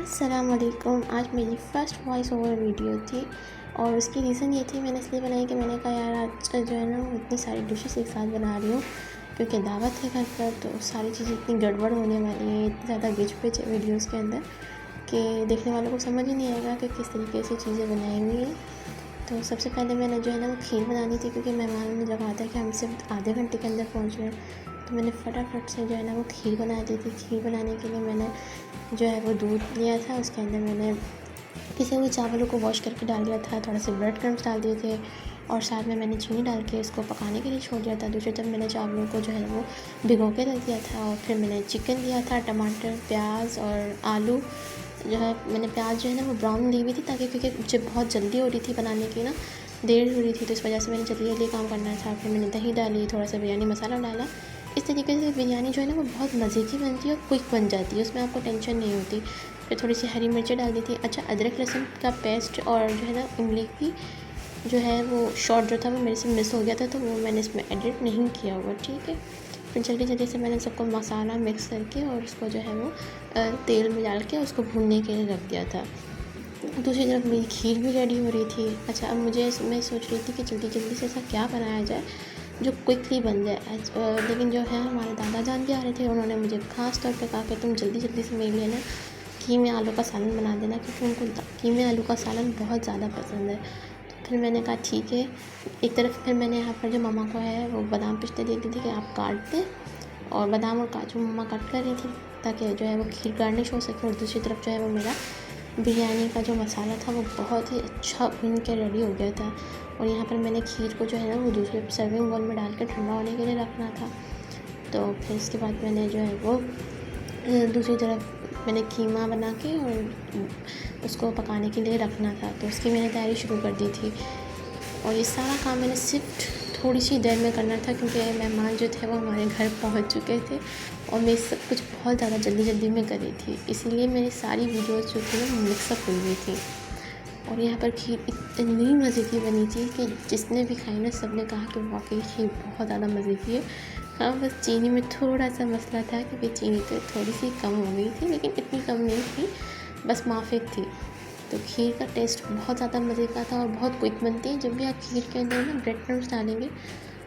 अस्सलाम वालेकुम। आज मेरी फ़र्स्ट वॉइस ओवर वीडियो थी और उसकी रीज़न ये थी, मैंने इसलिए बनाई कि मैंने कहा यार आज जो है ना वो इतनी सारी डिशेस एक साथ बना रही हूँ क्योंकि दावत है घर पर, तो सारी चीज़ें इतनी गड़बड़ होने वाली हैं, इतनी ज़्यादा गिच पिच है वीडियोज़ के अंदर कि देखने वालों को समझ ही नहीं आएगा कि किस तरीके से चीज़ें बनाई हुई हैं। तो सबसे पहले मैंने जो है ना वो खीर बनानी थी क्योंकि मेहमानों ने लगा था कि हम सिर्फ आधे घंटे के अंदर पहुँच रहे हैं। तो मैंने फटाफट से जो है ना वो खीर बना दी थी। खीर बनाने के लिए मैंने जो है वो दूध लिया था, उसके अंदर मैंने पिसे हुए चावलों को वॉश करके डाल दिया था, थोड़ा से ब्रेड क्रम्स डाल दिए थे और साथ में मैंने चीनी डाल के इसको पकाने के लिए छोड़ दिया था। दूसरी तरफ मैंने चावलों को जो है वो भिगो के रख दिया था और फिर मैंने चिकन लिया था, टमाटर, प्याज और आलू जो है, मैंने प्याज जो है ना वो ब्राउन ली हुई थी ताकि, क्योंकि मुझे बहुत जल्दी हो रही थी बनाने की ना, देर हो रही थी, तो इस वजह से मैंने जल्दी जल्दी काम करना था। फिर मैंने दही डाली, थोड़ा सा बिरयानी मसाला डाला। इस तरीके से बिरयानी जो है ना वो बहुत मज़े की बनती है और क्विक बन जाती है, उसमें आपको टेंशन नहीं होती। फिर थोड़ी सी हरी मिर्चें डाल दी थी। अच्छा, अदरक लहसुन का पेस्ट और जो है ना इमली की जो है वो शॉट जो था वो मेरे से मिस हो गया था, तो वो मैंने इसमें एडिट नहीं किया हुआ, ठीक है। फिर जल्दी जल्दी से मैंने सबको मसाला मिक्स करके और उसको जो है वो तेल में डाल के उसको भूनने के लिए रख दिया था। दूसरी तरफ मेरी खीर भी रेडी हो रही थी। अच्छा, अब मैं सोच रही थी कि जल्दी जल्दी से ऐसा क्या बनाया जाए जो क्विकली बन जाए। लेकिन जो है हमारे दादा जान भी आ रहे थे, उन्होंने मुझे ख़ास तौर पे कहा कि तुम जल्दी जल्दी से मेरे लिए ना कीमे आलू का सालन बना देना, क्योंकि उनको कीमे आलू का सालन बहुत ज़्यादा पसंद है। तो फिर मैंने कहा ठीक है। एक तरफ फिर मैंने यहाँ पर जो मम्मा को है वो बादाम पिस्ते दे दी थी कि आप काट दें, और बादाम और काजू मम्मा कट कर रही थी ताकि जो है वो खीर गार्निश हो सके। और दूसरी तरफ जो है वो मेरा बिरयानी का जो मसाला था वो बहुत ही अच्छा भुन के रेडी हो गया था। और यहाँ पर मैंने खीर को जो है ना वो दूसरे सर्विंग बाउल में डाल के ठंडा होने के लिए रखना था। तो फिर इसके बाद मैंने जो है वो दूसरी तरफ मैंने कीमा बना के और उसको पकाने के लिए रखना था, तो उसकी मैंने तैयारी शुरू कर दी थी। और ये सारा काम मैंने सिर्फ थोड़ी सी देर में करना था क्योंकि मेहमान जो थे वो हमारे घर पहुंच चुके थे और मैं सब कुछ बहुत ज़्यादा जल्दी जल्दी में कर रही थी, इसलिए मेरी सारी वीडियोस जो थी ना मिक्सअप हुई हुई थी। और यहाँ पर खीर इतनी मज़े की बनी थी कि जिसने भी खाई ना सब ने कहा कि वाकई खीर बहुत ज़्यादा मज़े की है। हाँ, बस चीनी में थोड़ा सा मसला था क्योंकि चीनी तो थोड़ी सी कम हो गई थी, लेकिन इतनी कम नहीं थी, बस माफिक थी। तो खीर का टेस्ट बहुत ज़्यादा मज़े का था और बहुत क्विक बनती है। जब भी आप खीर के अंदर ना ब्रेड क्रम्स डालेंगे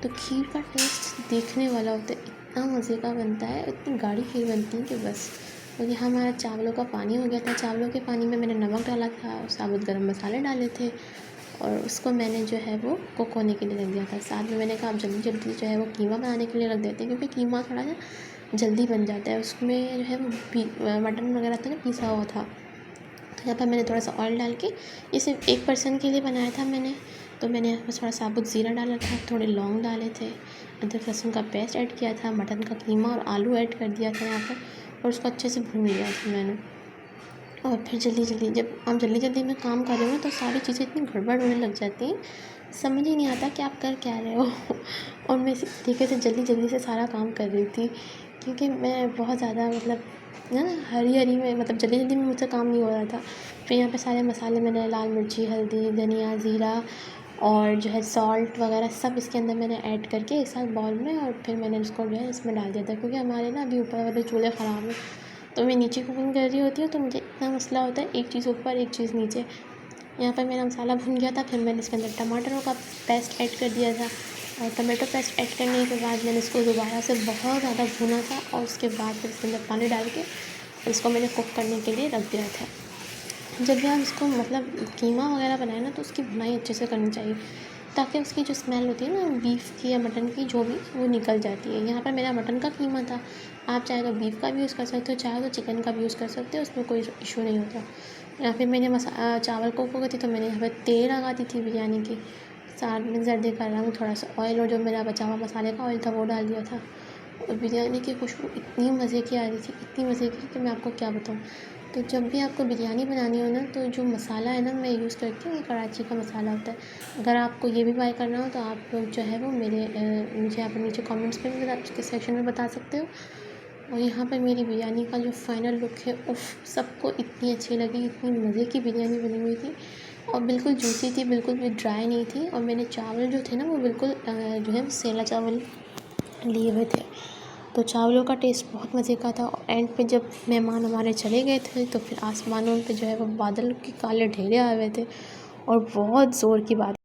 तो खीर का टेस्ट देखने वाला होता है, इतना मज़े का बनता है, इतनी गाढ़ी खीर बनती है कि बस। और यहाँ हमारा चावलों का पानी हो गया था। चावलों के पानी में मैंने नमक डाला था और साबुत गरम मसाले डाले थे और उसको मैंने जो है वो कुक होने के लिए रख दिया था। साथ में मैंने कहा आप जल्दी जल्दी जो है वो कीमा बनाने के लिए रख देते हैं क्योंकि कीमा थोड़ा सा जल्दी बन जाता है। उसमें जो है वो मटन वगैरह था ना पिसा हुआ था। तो यहाँ पर मैंने थोड़ा सा ऑयल डाल के, ये सिर्फ एक पर्सन के लिए बनाया था मैंने, तो मैंने यहाँ पर थोड़ा साबुत ज़ीरा डाला था, थोड़े लौंग डाले थे, अदरक लहसुन का पेस्ट ऐड किया था, मटन का कीमा और आलू ऐड कर दिया था यहाँ पर और उसको अच्छे से भून लिया था मैंने। और फिर जल्दी जल्दी जब आप जल्दी जल्दी में काम कर रहे हो तो सारी चीज़ें इतनी गड़बड़ होने लग जाती हैं, समझ ही नहीं आता कि आप कर क्या रहे हो और मैं इसी तरीके से जल्दी जल्दी से सारा काम कर रही थी क्योंकि मैं बहुत ज़्यादा मतलब ना हरी हरी में, मतलब जल्दी जल्दी में मुझसे काम नहीं हो रहा था। फिर यहाँ पे सारे मसाले मैंने लाल मिर्ची, हल्दी, धनिया, ज़ीरा और जो है सॉल्ट वगैरह सब इसके अंदर मैंने ऐड करके एक साथ बाउल में, और फिर मैंने उसको जो है इसमें डाल दिया था क्योंकि हमारे ना अभी ऊपर वाले चूल्हे ख़राब हैं, तो मैं नीचे कुकिंग कर रही होती हूँ तो मुझे इतना मसला होता है, एक चीज़ ऊपर एक चीज़ नीचे। यहाँ पर मेरा मसाला भुन गया था, फिर मैंने इसके अंदर टमाटरों का पेस्ट ऐड कर दिया था और टमाटो पेस्ट ऐड करने के बाद मैंने इसको दोबारा से बहुत ज़्यादा भुना था और उसके बाद फिर इसके अंदर पानी डाल के इसको मैंने कुक करने के लिए रख दिया था। जब भी आप इसको मतलब कीमा वगैरह बनाए ना तो उसकी भुनाई अच्छे से करनी चाहिए ताकि उसकी जो स्मेल होती है ना बीफ की या मटन की जो भी, वो निकल जाती है। यहाँ पर मेरा मटन का कीमा था, आप चाहे तो बीफ का भी यूज़ कर सकते हो, चाहे तो चिकन का भी यूज़ कर सकते हो, उसमें कोई इशू नहीं होता। या फिर मैंने चावल को गई थी तो मैंने यहाँ पर तेल लगा दी थी बिरयानी की, साथ में जर्दे का रंग, थोड़ा सा ऑयल और जो मेरा बचा हुआ मसाले का ऑयल था वो डाल दिया था। और बिरयानी की खुशबू इतनी मज़े की आ रही थी, इतनी मज़े की कि मैं आपको क्या बताऊँ। तो जब भी आपको बिरयानी बनानी हो ना तो जो मसाला है ना मैं यूज़ करती हूँ, ये कराची का मसाला होता है। अगर आपको ये भी बाय करना हो तो आप लोग जो है वो मुझे यहाँ पर नीचे कमेंट्स में भी उसके सेक्शन में बता सकते हो। और यहाँ पर मेरी बिरयानी का जो फाइनल लुक है, उफ़, सबको इतनी अच्छी लगी, इतनी मज़े की बिरयानी बनी हुई थी और बिल्कुल जूसी थी, बिल्कुल भी ड्राई नहीं थी। और मैंने चावल जो थे ना वो बिल्कुल जो है सेला चावल लिए हुए थे तो चावलों का टेस्ट बहुत मज़े का था। और एंड पे जब मेहमान हमारे चले गए थे तो फिर आसमानों पे जो है वो बादल के काले ढेरे आए हुए थे और बहुत ज़ोर की बारिश